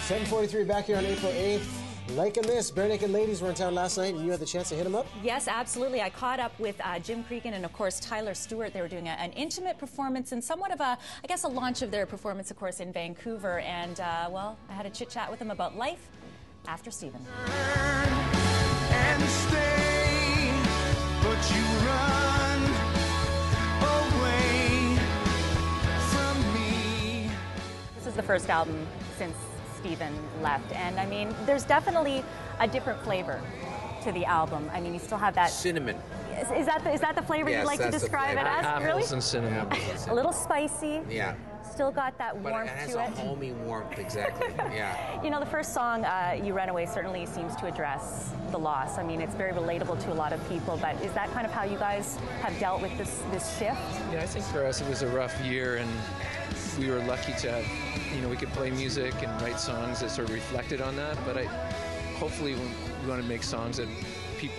7:43 back here on April 8th. Like and miss, BareNaked Ladies were in town last night, and you had the chance to hit them up? Yes, absolutely. I caught up with Jim Creegan and, of course, Tyler Stewart. They were doing an intimate performance and somewhat of a, I guess, a launch of their performance, of course, in Vancouver. And, well, I had a chit-chat with them about life after Stephen. And stay, but you run away from me. This is the first album since Stephen left, and I mean, there's definitely a different flavor to the album. I mean, you still have that cinnamon. Is that the flavor you'd like to describe it as? Apples really? and cinnamon. A little spicy. Yeah. Still got that warmth but it has to it. a homey warmth, exactly. Yeah. You know, the first song, You Ran Away, certainly seems to address the loss. I mean, it's very relatable to a lot of people, but is that kind of how you guys have dealt with this shift? Yeah, I think for us it was a rough year, and we were lucky to have, we could play music and write songs that sort of reflected on that, but hopefully we want to make songs that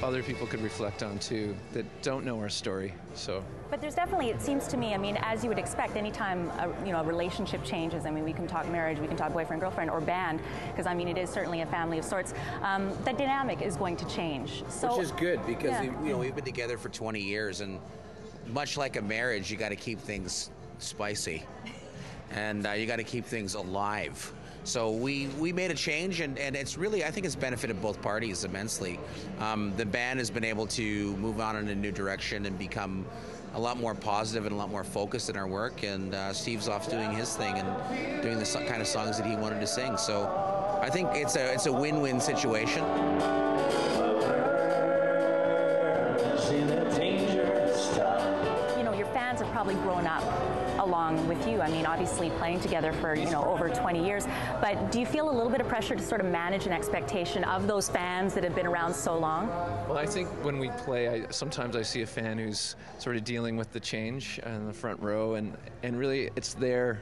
other people could reflect on too, that don't know our story. So. But there's definitely, it seems to me, I mean, as you would expect, anytime a relationship changes, I mean, we can talk marriage, we can talk boyfriend, girlfriend, or band, because I mean, it is certainly a family of sorts. The dynamic is going to change. So, which is good, because we've been together for 20 years, and much like a marriage, you got to keep things spicy, and you got to keep things alive. So we made a change, and it's really, I think it's benefited both parties immensely. The band has been able to move on in a new direction and become a lot more positive and a lot more focused in our work, and Steve's off doing his thing and doing the kind of songs that he wanted to sing. So I think it's a win-win situation. Your fans have probably grown up along with you. I mean, obviously playing together for, over 20 years. But do you feel a little bit of pressure to sort of manage an expectation of those fans that have been around so long? Well, I think when we play, sometimes I see a fan who's sort of dealing with the change in the front row, and really it's their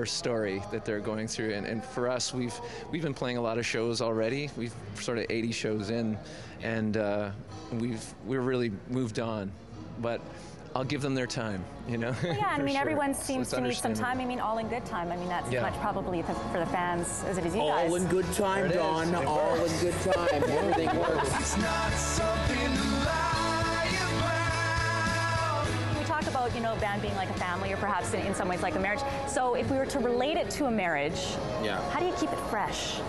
story that they're going through. And for us, we've been playing a lot of shows already. We've sort of 80 shows in, and we're really moved on. But I'll give them their time, Well, yeah, I mean, sure. everyone seems to need some time. I mean, all in good time. I mean, that's as much probably for the fans as it is you guys. All in good time, Dawn. All in good time. Everything works. It's not something to lie about. We talk about, band being like a family, or perhaps in some ways like a marriage. So if we were to relate it to a marriage, how do you keep it fresh?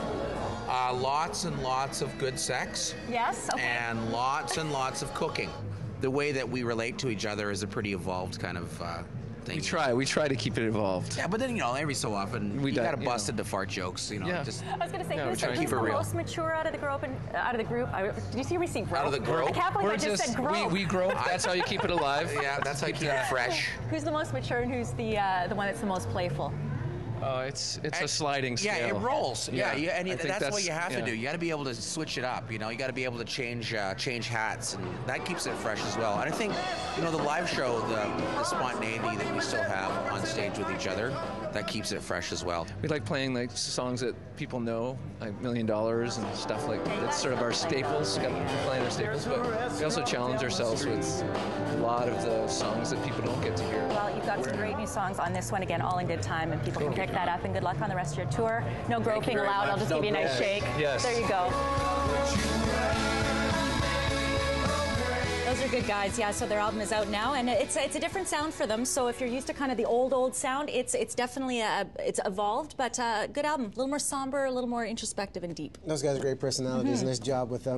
Lots and lots of good sex. Yes? Okay. And lots of cooking. The way that we relate to each other is a pretty evolved kind of thing. We try to keep it evolved. Yeah, but then, every so often, you gotta bust into fart jokes, Yeah. Just, I was going to say, Yeah, who's the most mature out of the group? Did you see me see grope? Out of the group? I can't believe I just said grope. We grope. That's how you keep it alive. Yeah, that's how you keep it fresh. Who's the most mature, and who's the one that's the most playful? It's a sliding scale. Yeah, it rolls. Yeah, and that's what you have to do. Yeah. You got to be able to switch it up. You got to be able to change hats, and that keeps it fresh as well. And I think, the live show, the spontaneity that we still have on stage with each other, that keeps it fresh as well. We like playing songs that people know, like $1 Million and stuff like that. That's sort of our staples. Got playing our staples, but we also challenge ourselves with a lot of the songs that people don't get to hear. Well, you've got some great new songs on this one, again, all in good time, and people can pick that up. And good luck on the rest of your tour. No groping allowed. I'll just give you a nice shake. Yes. There you go. Those are good guys, yeah. So their album is out now, and it's a different sound for them. So if you're used to kind of the old sound, it's definitely it's evolved, but good album. A little more somber, a little more introspective and deep. Those guys are great personalities. Nice job with them.